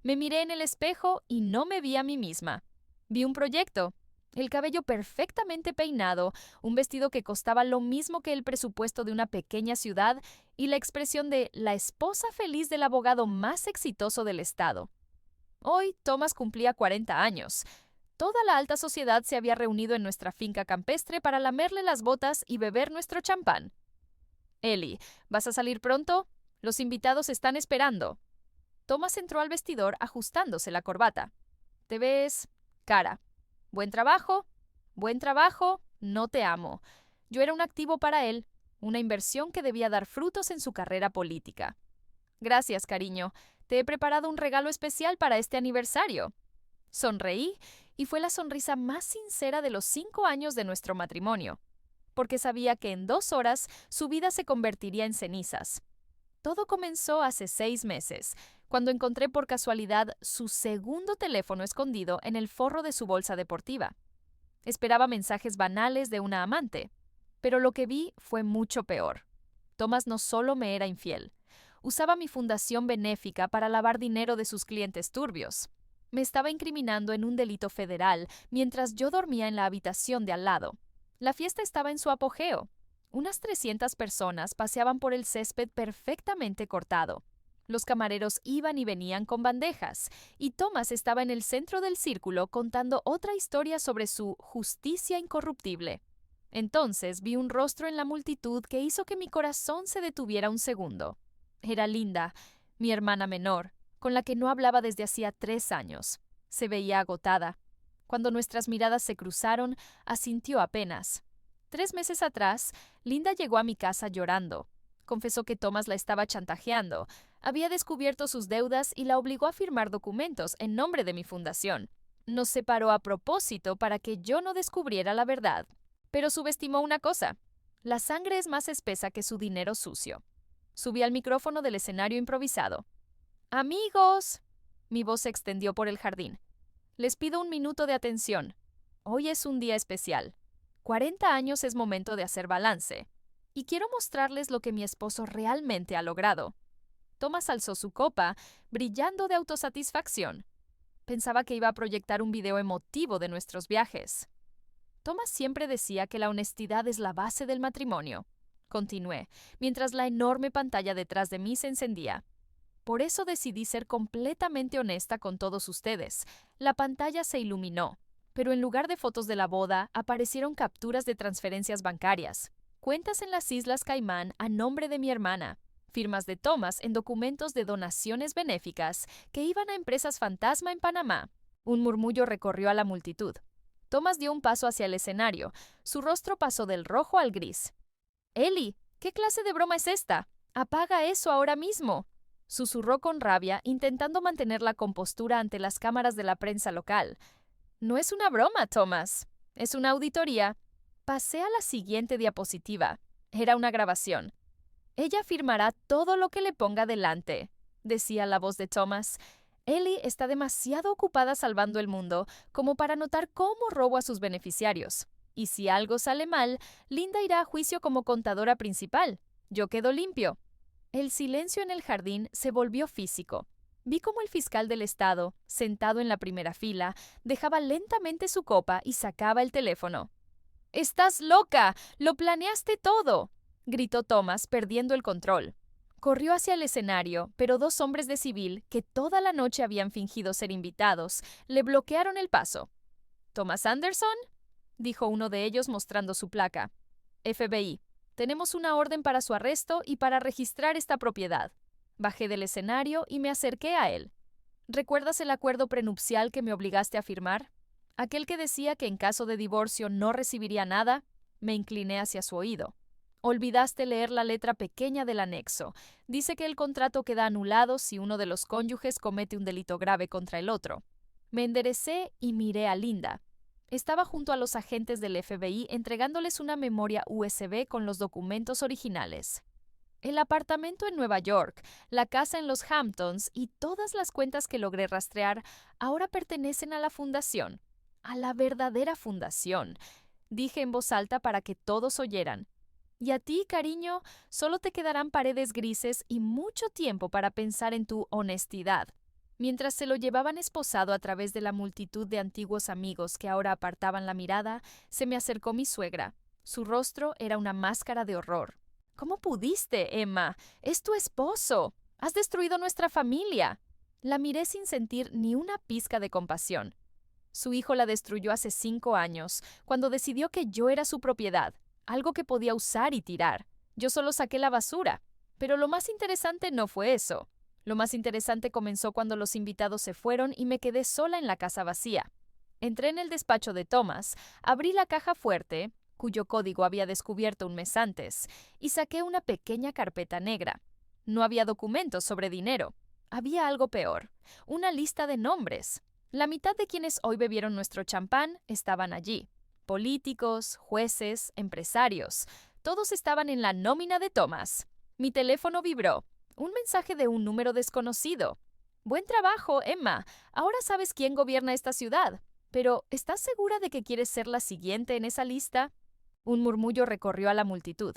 Me miré en el espejo y no me vi a mí misma. Vi un proyecto. El cabello perfectamente peinado, un vestido que costaba lo mismo que el presupuesto de una pequeña ciudad y la expresión de la esposa feliz del abogado más exitoso del estado. Hoy Thomas cumplía 40 años. Toda la alta sociedad se había reunido en nuestra finca campestre para lamerle las botas y beber nuestro champán. Ellie, ¿vas a salir pronto? Los invitados están esperando. Thomas entró al vestidor ajustándose la corbata. Te ves cara. Buen trabajo. Buen trabajo. No te amo. Yo era un activo para él, una inversión que debía dar frutos en su carrera política. Gracias, cariño. Te he preparado un regalo especial para este aniversario. Sonreí y fue la sonrisa más sincera de los 5 años de nuestro matrimonio, porque sabía que en 2 horas su vida se convertiría en cenizas. Todo comenzó hace 6 meses, cuando encontré por casualidad su segundo teléfono escondido en el forro de su bolsa deportiva. Esperaba mensajes banales de una amante, pero lo que vi fue mucho peor. Thomas no solo me era infiel, usaba mi fundación benéfica para lavar dinero de sus clientes turbios. Me estaba incriminando en un delito federal mientras yo dormía en la habitación de al lado. La fiesta estaba en su apogeo. Unas 300 personas paseaban por el césped perfectamente cortado. Los camareros iban y venían con bandejas, y Thomas estaba en el centro del círculo contando otra historia sobre su justicia incorruptible. Entonces vi un rostro en la multitud que hizo que mi corazón se detuviera un segundo. Era Linda, mi hermana menor, con la que no hablaba desde hacía 3 años. Se veía agotada. Cuando nuestras miradas se cruzaron, asintió apenas. 3 meses atrás, Linda llegó a mi casa llorando. Confesó que Thomas la estaba chantajeando. Había descubierto sus deudas y la obligó a firmar documentos en nombre de mi fundación. Nos separó a propósito para que yo no descubriera la verdad. Pero subestimó una cosa. La sangre es más espesa que su dinero sucio. Subí al micrófono del escenario improvisado. ¡Amigos! Mi voz se extendió por el jardín. Les pido un minuto de atención. Hoy es un día especial. 40 años es momento de hacer balance. Y quiero mostrarles lo que mi esposo realmente ha logrado. Thomas alzó su copa, brillando de autosatisfacción. Pensaba que iba a proyectar un video emotivo de nuestros viajes. Thomas siempre decía que la honestidad es la base del matrimonio. Continué, mientras la enorme pantalla detrás de mí se encendía. Por eso decidí ser completamente honesta con todos ustedes. La pantalla se iluminó, pero en lugar de fotos de la boda, aparecieron capturas de transferencias bancarias, cuentas en las Islas Caimán a nombre de mi hermana, firmas de Thomas en documentos de donaciones benéficas que iban a empresas fantasma en Panamá. Un murmullo recorrió a la multitud. Thomas dio un paso hacia el escenario. Su rostro pasó del rojo al gris. «Ellie, ¿qué clase de broma es esta? Apaga eso ahora mismo», susurró con rabia, intentando mantener la compostura ante las cámaras de la prensa local. «No es una broma, Thomas. Es una auditoría». Pasé a la siguiente diapositiva. Era una grabación. «Ella firmará todo lo que le ponga delante», decía la voz de Thomas. «Ellie está demasiado ocupada salvando el mundo como para notar cómo robo a sus beneficiarios. Y si algo sale mal, Linda irá a juicio como contadora principal. Yo quedo limpio». El silencio en el jardín se volvió físico. Vi cómo el fiscal del estado, sentado en la primera fila, dejaba lentamente su copa y sacaba el teléfono. «¡Estás loca! ¡Lo planeaste todo!», gritó Thomas, perdiendo el control. Corrió hacia el escenario, pero 2 hombres de civil, que toda la noche habían fingido ser invitados, le bloquearon el paso. «¿Thomas Anderson?», dijo uno de ellos mostrando su placa. «FBI. Tenemos una orden para su arresto y para registrar esta propiedad». Bajé del escenario y me acerqué a él. «¿Recuerdas el acuerdo prenupcial que me obligaste a firmar? Aquel que decía que en caso de divorcio no recibiría nada». Me incliné hacia su oído. «Olvidaste leer la letra pequeña del anexo. Dice que el contrato queda anulado si uno de los cónyuges comete un delito grave contra el otro». Me enderecé y miré a Linda. Estaba junto a los agentes del FBI entregándoles una memoria USB con los documentos originales. El apartamento en Nueva York, la casa en los Hamptons y todas las cuentas que logré rastrear ahora pertenecen a la fundación. A la verdadera fundación, dije en voz alta para que todos oyeran. Y a ti, cariño, solo te quedarán paredes grises y mucho tiempo para pensar en tu honestidad. Mientras se lo llevaban esposado a través de la multitud de antiguos amigos que ahora apartaban la mirada, se me acercó mi suegra. Su rostro era una máscara de horror. ¿Cómo pudiste, Emma? Es tu esposo. Has destruido nuestra familia. La miré sin sentir ni una pizca de compasión. Su hijo la destruyó hace 5 años, cuando decidió que yo era su propiedad, algo que podía usar y tirar. Yo solo saqué la basura. Pero lo más interesante no fue eso. Lo más interesante comenzó cuando los invitados se fueron y me quedé sola en la casa vacía. Entré en el despacho de Thomas, abrí la caja fuerte, cuyo código había descubierto un mes antes, y saqué una pequeña carpeta negra. No había documentos sobre dinero. Había algo peor, una lista de nombres. La mitad de quienes hoy bebieron nuestro champán estaban allí. Políticos, jueces, empresarios. Todos estaban en la nómina de Thomas. Mi teléfono vibró. Un mensaje de un número desconocido. Buen trabajo, Emma. Ahora sabes quién gobierna esta ciudad. Pero, ¿estás segura de que quieres ser la siguiente en esa lista? Un murmullo recorrió a la multitud.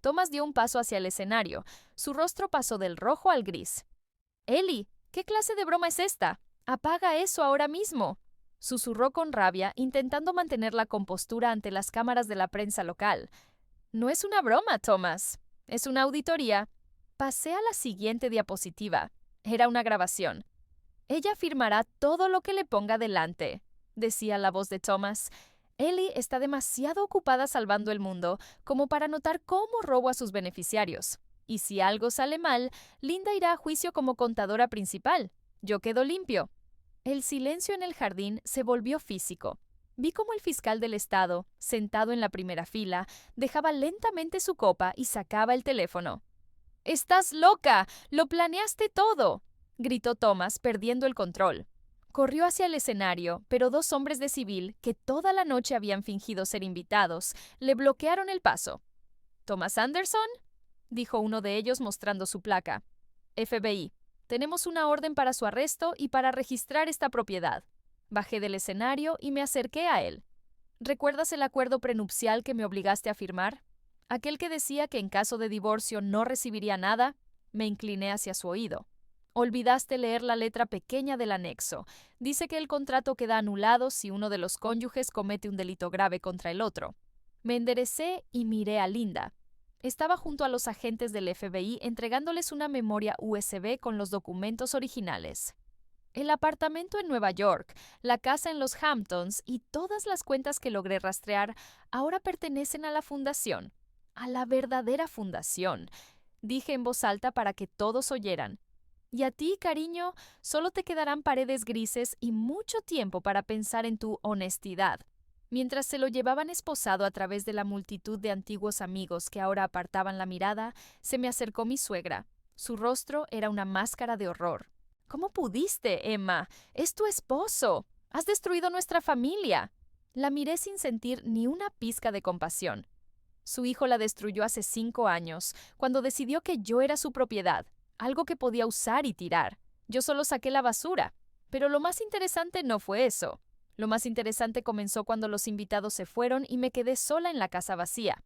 Thomas dio un paso hacia el escenario. Su rostro pasó del rojo al gris. Ellie, ¿qué clase de broma es esta? Apaga eso ahora mismo. Susurró con rabia, intentando mantener la compostura ante las cámaras de la prensa local. No es una broma, Thomas. Es una auditoría. Pasé a la siguiente diapositiva. Era una grabación. Ella firmará todo lo que le ponga delante, decía la voz de Thomas. Ellie está demasiado ocupada salvando el mundo como para notar cómo robo a sus beneficiarios. Y si algo sale mal, Linda irá a juicio como contadora principal. Yo quedo limpio. El silencio en el jardín se volvió físico. Vi cómo el fiscal del estado, sentado en la primera fila, dejaba lentamente su copa y sacaba el teléfono. «¡Estás loca! ¡Lo planeaste todo!», gritó Thomas, perdiendo el control. Corrió hacia el escenario, pero 2 hombres de civil, que toda la noche habían fingido ser invitados, le bloquearon el paso. «¿Thomas Anderson?», dijo uno de ellos mostrando su placa. «FBI. Tenemos una orden para su arresto y para registrar esta propiedad». Bajé del escenario y me acerqué a él. «¿Recuerdas el acuerdo prenupcial que me obligaste a firmar? Aquel que decía que en caso de divorcio no recibiría nada». Me incliné hacia su oído. «Olvidaste leer la letra pequeña del anexo. Dice que el contrato queda anulado si uno de los cónyuges comete un delito grave contra el otro». Me enderecé y miré a Linda. Estaba junto a los agentes del FBI entregándoles una memoria USB con los documentos originales. El apartamento en Nueva York, la casa en los Hamptons y todas las cuentas que logré rastrear ahora pertenecen a la fundación. A la verdadera fundación, dije en voz alta para que todos oyeran. Y a ti, cariño, solo te quedarán paredes grises y mucho tiempo para pensar en tu honestidad. Mientras se lo llevaban esposado a través de la multitud de antiguos amigos que ahora apartaban la mirada, se me acercó mi suegra. Su rostro era una máscara de horror. ¿Cómo pudiste, Emma? Es tu esposo. Has destruido nuestra familia. La miré sin sentir ni una pizca de compasión. Su hijo la destruyó hace 5 años, cuando decidió que yo era su propiedad, algo que podía usar y tirar. Yo solo saqué la basura. Pero lo más interesante no fue eso. Lo más interesante comenzó cuando los invitados se fueron y me quedé sola en la casa vacía.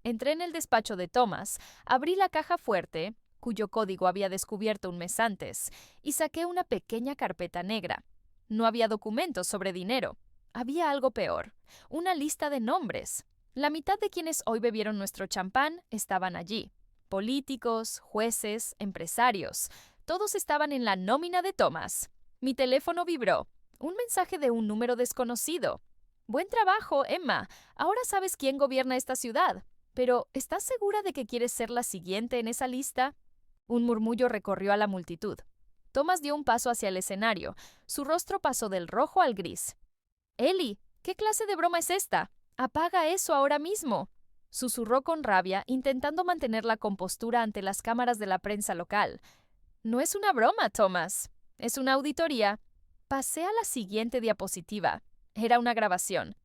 Entré en el despacho de Thomas, abrí la caja fuerte, cuyo código había descubierto un mes antes, y saqué una pequeña carpeta negra. No había documentos sobre dinero. Había algo peor, una lista de nombres. La mitad de quienes hoy bebieron nuestro champán estaban allí. Políticos, jueces, empresarios. Todos estaban en la nómina de Thomas. Mi teléfono vibró. Un mensaje de un número desconocido. «Buen trabajo, Emma. Ahora sabes quién gobierna esta ciudad. Pero, ¿estás segura de que quieres ser la siguiente en esa lista?» Un murmullo recorrió a la multitud. Thomas dio un paso hacia el escenario. Su rostro pasó del rojo al gris. «Ellie, ¿qué clase de broma es esta? Apaga eso ahora mismo», susurró con rabia, intentando mantener la compostura ante las cámaras de la prensa local. «No es una broma, Thomas. Es una auditoría». Pasé a la siguiente diapositiva. Era una grabación.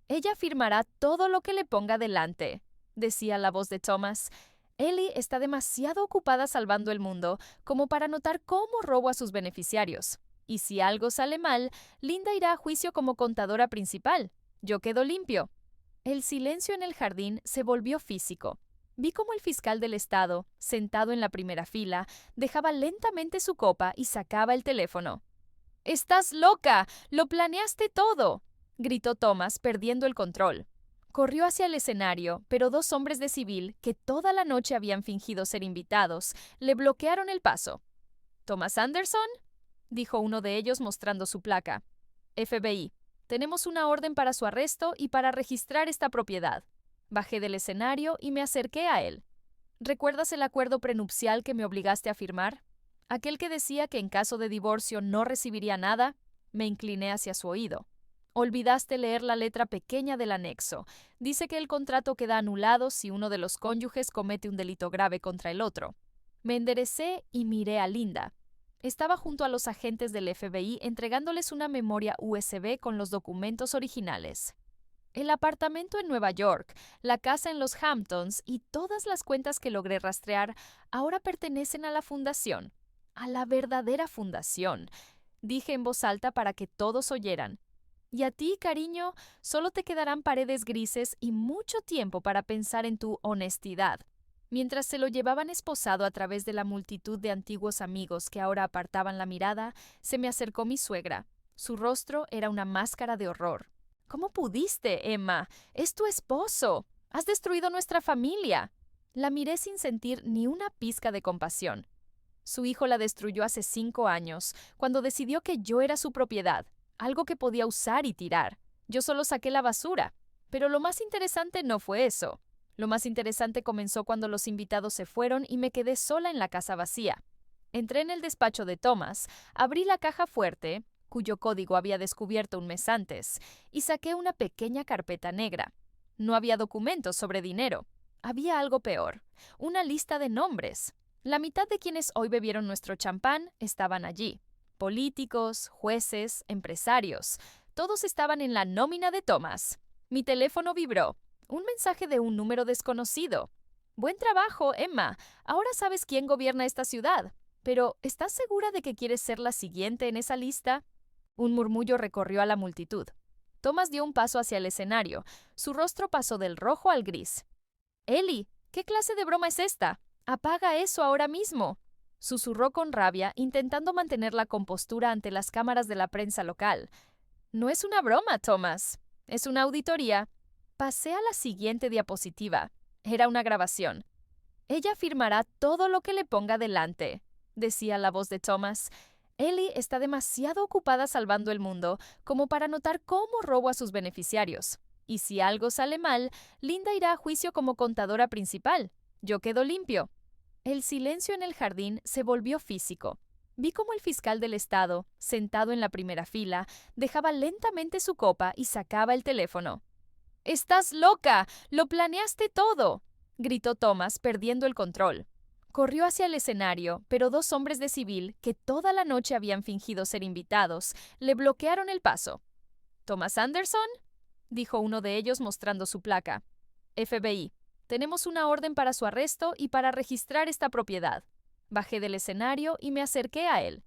«Ella firmará todo lo que le ponga delante», decía la voz de Thomas. Ellie está demasiado ocupada salvando el mundo como para notar cómo robo a sus beneficiarios. Y si algo sale mal, Linda irá a juicio como contadora principal. Yo quedo limpio. El silencio en el jardín se volvió físico. Vi cómo el fiscal del estado, sentado en la primera fila, dejaba lentamente su copa y sacaba el teléfono. ¡Estás loca! ¡Lo planeaste todo!, gritó Thomas, perdiendo el control. Corrió hacia el escenario, pero dos hombres de civil, que toda la noche habían fingido ser invitados, le bloquearon el paso. ¿Thomas Anderson?, dijo uno de ellos mostrando su placa. FBI. Tenemos una orden para su arresto y para registrar esta propiedad. Bajé del escenario y me acerqué a él. ¿Recuerdas el acuerdo prenupcial que me obligaste a firmar? Aquel que decía que en caso de divorcio no recibiría nada. Me incliné hacia su oído. Olvidaste leer la letra pequeña del anexo. Dice que el contrato queda anulado si uno de los cónyuges comete un delito grave contra el otro. Me enderecé y miré a Linda. Estaba junto a los agentes del FBI entregándoles una memoria USB con los documentos originales. El apartamento en Nueva York, la casa en los Hamptons y todas las cuentas que logré rastrear ahora pertenecen a la fundación. A la verdadera fundación, dije en voz alta para que todos oyeran. Y a ti, cariño, solo te quedarán paredes grises y mucho tiempo para pensar en tu honestidad. Mientras se lo llevaban esposado a través de la multitud de antiguos amigos que ahora apartaban la mirada, se me acercó mi suegra. Su rostro era una máscara de horror. ¿Cómo pudiste, Emma? Es tu esposo. Has destruido nuestra familia. La miré sin sentir ni una pizca de compasión. Su hijo la destruyó hace 5 años, cuando decidió que yo era su propiedad, algo que podía usar y tirar. Yo solo saqué la basura. Pero lo más interesante no fue eso. Lo más interesante comenzó cuando los invitados se fueron y me quedé sola en la casa vacía. Entré en el despacho de Thomas, abrí la caja fuerte, cuyo código había descubierto un mes antes, y saqué una pequeña carpeta negra. No había documentos sobre dinero. Había algo peor, una lista de nombres. La mitad de quienes hoy bebieron nuestro champán estaban allí. Políticos, jueces, empresarios. Todos estaban en la nómina de Thomas. Mi teléfono vibró. Un mensaje de un número desconocido. Buen trabajo, Emma. Ahora sabes quién gobierna esta ciudad. Pero, ¿estás segura de que quieres ser la siguiente en esa lista? Un murmullo recorrió a la multitud. Thomas dio un paso hacia el escenario. Su rostro pasó del rojo al gris. «Ellie, ¿qué clase de broma es esta? Apaga eso ahora mismo», susurró con rabia, intentando mantener la compostura ante las cámaras de la prensa local. «No es una broma, Thomas. Es una auditoría». Pasé a la siguiente diapositiva. Era una grabación. «Ella firmará todo lo que le ponga delante», decía la voz de Thomas. «Ellie está demasiado ocupada salvando el mundo como para notar cómo robo a sus beneficiarios. Y si algo sale mal, Linda irá a juicio como contadora principal. Yo quedo limpio». El silencio en el jardín se volvió físico. Vi cómo el fiscal del estado, sentado en la primera fila, dejaba lentamente su copa y sacaba el teléfono. «¡Estás loca! ¡Lo planeaste todo!», gritó Thomas, perdiendo el control. Corrió hacia el escenario, pero dos hombres de civil, que toda la noche habían fingido ser invitados, le bloquearon el paso. «¿Thomas Anderson?», dijo uno de ellos mostrando su placa. «FBI. Tenemos una orden para su arresto y para registrar esta propiedad». Bajé del escenario y me acerqué a él.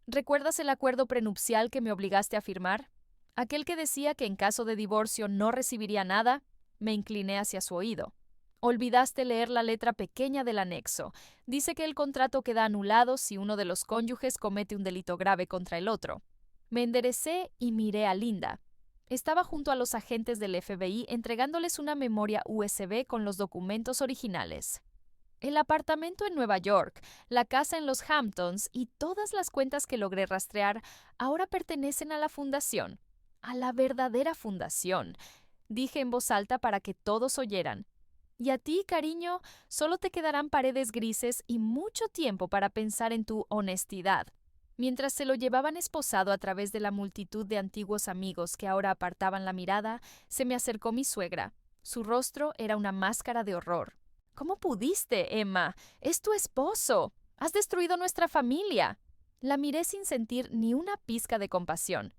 ¿Recuerdas el acuerdo prenupcial que me obligaste a firmar? Aquel que decía que en caso de divorcio no recibiría nada. Me incliné hacia su oído. Olvidaste leer la letra pequeña del anexo. Dice que el contrato queda anulado si uno de los cónyuges comete un delito grave contra el otro. Me enderecé y miré a Linda. Estaba junto a los agentes del FBI entregándoles una memoria USB con los documentos originales. El apartamento en Nueva York, la casa en los Hamptons y todas las cuentas que logré rastrear ahora pertenecen a la fundación. A la verdadera fundación, dije en voz alta para que todos oyeran. Y a ti, cariño, solo te quedarán paredes grises y mucho tiempo para pensar en tu honestidad. Mientras se lo llevaban esposado a través de la multitud de antiguos amigos que ahora apartaban la mirada, se me acercó mi suegra. Su rostro era una máscara de horror. «¿Cómo pudiste, Emma? Es tu esposo. Has destruido nuestra familia». La miré sin sentir ni una pizca de compasión.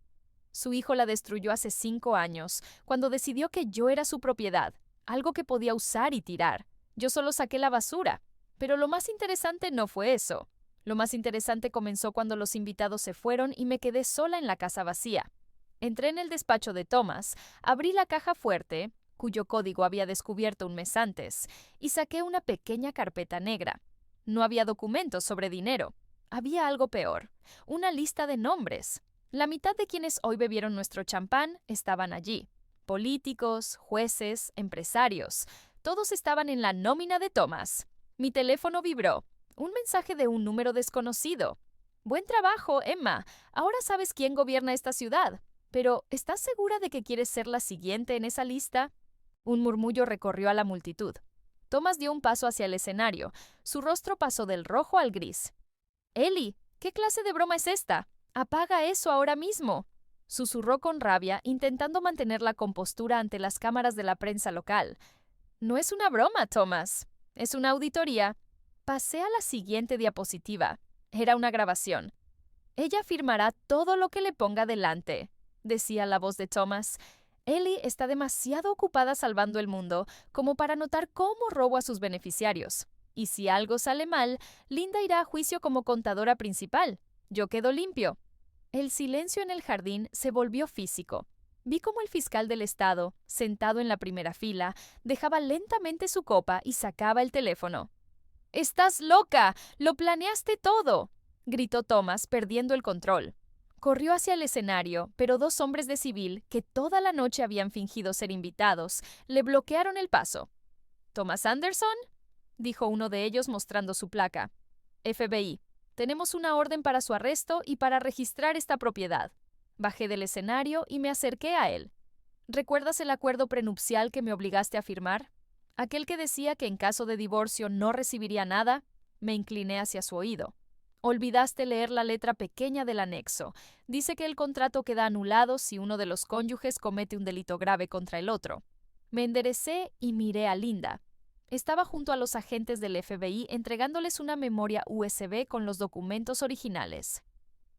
Su hijo la destruyó hace 5 años, cuando decidió que yo era su propiedad, algo que podía usar y tirar. Yo solo saqué la basura. Pero lo más interesante no fue eso. Lo más interesante comenzó cuando los invitados se fueron y me quedé sola en la casa vacía. Entré en el despacho de Thomas, abrí la caja fuerte, cuyo código había descubierto un mes antes, y saqué una pequeña carpeta negra. No había documentos sobre dinero. Había algo peor, una lista de nombres. La mitad de quienes hoy bebieron nuestro champán estaban allí. Políticos, jueces, empresarios. Todos estaban en la nómina de Thomas. Mi teléfono vibró. Un mensaje de un número desconocido. Buen trabajo, Emma. Ahora sabes quién gobierna esta ciudad. Pero, ¿estás segura de que quieres ser la siguiente en esa lista? Un murmullo recorrió a la multitud. Thomas dio un paso hacia el escenario. Su rostro pasó del rojo al gris. Ellie, ¿qué clase de broma es esta? Apaga eso ahora mismo. Susurró con rabia, intentando mantener la compostura ante las cámaras de la prensa local. No es una broma, Thomas. Es una auditoría. Pasé a la siguiente diapositiva. Era una grabación. Ella firmará todo lo que le ponga delante, decía la voz de Thomas. Ellie está demasiado ocupada salvando el mundo como para notar cómo robo a sus beneficiarios. Y si algo sale mal, Linda irá a juicio como contadora principal. Yo quedo limpio. El silencio en el jardín se volvió físico. Vi cómo el fiscal del estado, sentado en la primera fila, dejaba lentamente su copa y sacaba el teléfono. «¡Estás loca! ¡Lo planeaste todo!», gritó Thomas, perdiendo el control. Corrió hacia el escenario, pero dos hombres de civil, que toda la noche habían fingido ser invitados, le bloquearon el paso. «¿Thomas Anderson?», dijo uno de ellos mostrando su placa. «FBI. Tenemos una orden para su arresto y para registrar esta propiedad». Bajé del escenario y me acerqué a él. «¿Recuerdas el acuerdo prenupcial que me obligaste a firmar? Aquel que decía que en caso de divorcio no recibiría nada». Me incliné hacia su oído. «Olvidaste leer la letra pequeña del anexo. Dice que el contrato queda anulado si uno de los cónyuges comete un delito grave contra el otro». Me enderecé y miré a Linda. Estaba junto a los agentes del FBI entregándoles una memoria USB con los documentos originales.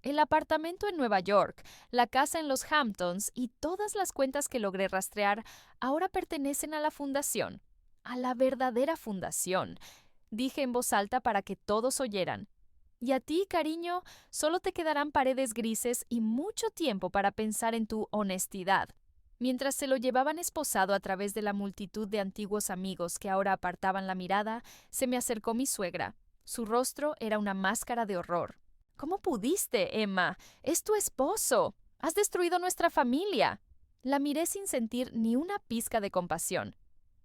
El apartamento en Nueva York, la casa en los Hamptons y todas las cuentas que logré rastrear ahora pertenecen a la fundación. A la verdadera fundación, dije en voz alta para que todos oyeran. Y a ti, cariño, solo te quedarán paredes grises y mucho tiempo para pensar en tu honestidad. Mientras se lo llevaban esposado a través de la multitud de antiguos amigos que ahora apartaban la mirada, se me acercó mi suegra. Su rostro era una máscara de horror. «¿Cómo pudiste, Emma? Es tu esposo. Has destruido nuestra familia». La miré sin sentir ni una pizca de compasión.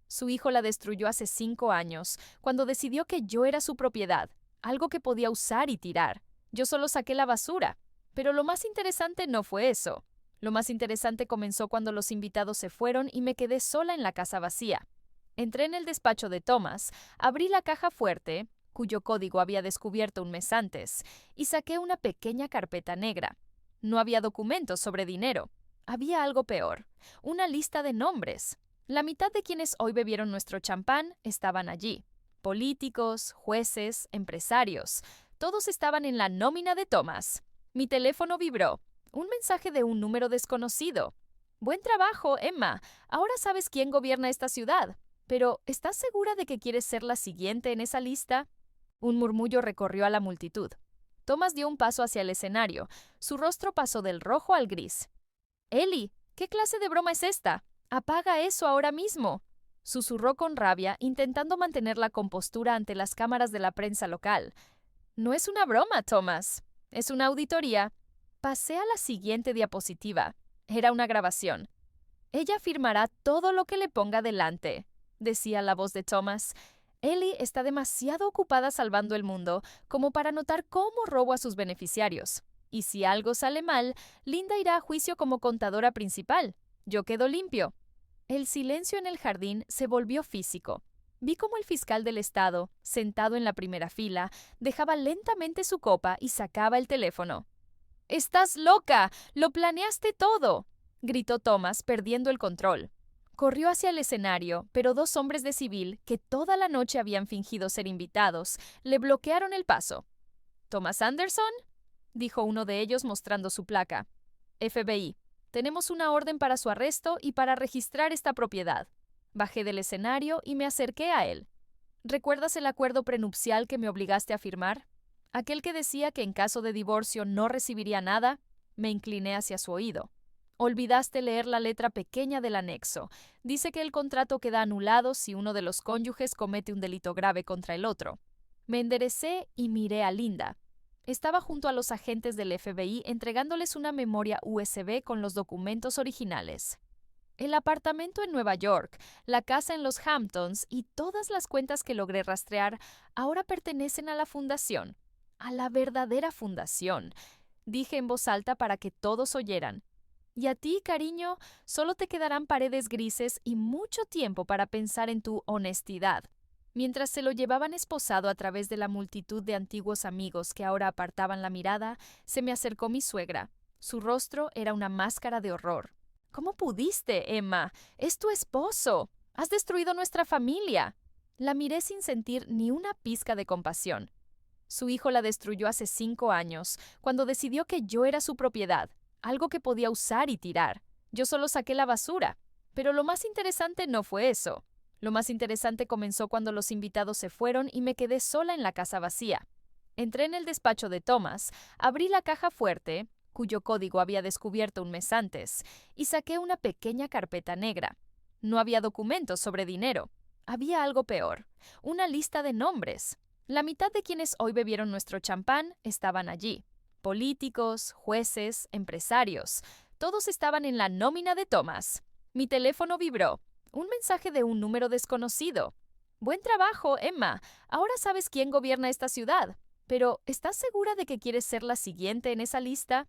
Su hijo la destruyó hace 5 años, cuando decidió que yo era su propiedad, algo que podía usar y tirar. Yo solo saqué la basura. Pero lo más interesante no fue eso. Lo más interesante comenzó cuando los invitados se fueron y me quedé sola en la casa vacía. Entré en el despacho de Thomas, abrí la caja fuerte, cuyo código había descubierto un mes antes, y saqué una pequeña carpeta negra. No había documentos sobre dinero. Había algo peor, una lista de nombres. La mitad de quienes hoy bebieron nuestro champán estaban allí. Políticos, jueces, empresarios. Todos estaban en la nómina de Thomas. Mi teléfono vibró. Un mensaje de un número desconocido. «Buen trabajo, Emma. Ahora sabes quién gobierna esta ciudad. Pero, ¿estás segura de que quieres ser la siguiente en esa lista?» Un murmullo recorrió a la multitud. Thomas dio un paso hacia el escenario. Su rostro pasó del rojo al gris. «Ellie, ¿qué clase de broma es esta? Apaga eso ahora mismo», susurró con rabia, intentando mantener la compostura ante las cámaras de la prensa local. «No es una broma, Thomas. Es una auditoría». Pasé a la siguiente diapositiva. Era una grabación. «Ella firmará todo lo que le ponga delante», decía la voz de Thomas. Ellie está demasiado ocupada salvando el mundo como para notar cómo robo a sus beneficiarios. Y si algo sale mal, Linda irá a juicio como contadora principal. Yo quedo limpio. El silencio en el jardín se volvió físico. Vi cómo el fiscal del estado, sentado en la primera fila, dejaba lentamente su copa y sacaba el teléfono. «¡Estás loca! ¡Lo planeaste todo!», gritó Thomas, perdiendo el control. Corrió hacia el escenario, pero dos hombres de civil, que toda la noche habían fingido ser invitados, le bloquearon el paso. «¿Thomas Anderson?», dijo uno de ellos mostrando su placa. «FBI. Tenemos una orden para su arresto y para registrar esta propiedad». Bajé del escenario y me acerqué a él. «¿Recuerdas el acuerdo prenupcial que me obligaste a firmar? Aquel que decía que en caso de divorcio no recibiría nada». Me incliné hacia su oído. Olvidaste leer la letra pequeña del anexo. Dice que el contrato queda anulado si uno de los cónyuges comete un delito grave contra el otro. Me enderecé y miré a Linda. Estaba junto a los agentes del FBI entregándoles una memoria USB con los documentos originales. El apartamento en Nueva York, la casa en los Hamptons y todas las cuentas que logré rastrear ahora pertenecen a la fundación. A la verdadera fundación, dije en voz alta para que todos oyeran. Y a ti, cariño, solo te quedarán paredes grises y mucho tiempo para pensar en tu honestidad. Mientras se lo llevaban esposado a través de la multitud de antiguos amigos que ahora apartaban la mirada, se me acercó mi suegra. Su rostro era una máscara de horror. ¿Cómo pudiste, Emma? Es tu esposo. Has destruido nuestra familia. La miré sin sentir ni una pizca de compasión. Su hijo la destruyó hace 5 años, cuando decidió que yo era su propiedad, algo que podía usar y tirar. Yo solo saqué la basura. Pero lo más interesante no fue eso. Lo más interesante comenzó cuando los invitados se fueron y me quedé sola en la casa vacía. Entré en el despacho de Thomas, abrí la caja fuerte, cuyo código había descubierto un mes antes, y saqué una pequeña carpeta negra. No había documentos sobre dinero. Había algo peor, una lista de nombres. La mitad de quienes hoy bebieron nuestro champán estaban allí. Políticos, jueces, empresarios. Todos estaban en la nómina de Thomas. Mi teléfono vibró. Un mensaje de un número desconocido. Buen trabajo, Emma. Ahora sabes quién gobierna esta ciudad. Pero, ¿estás segura de que quieres ser la siguiente en esa lista?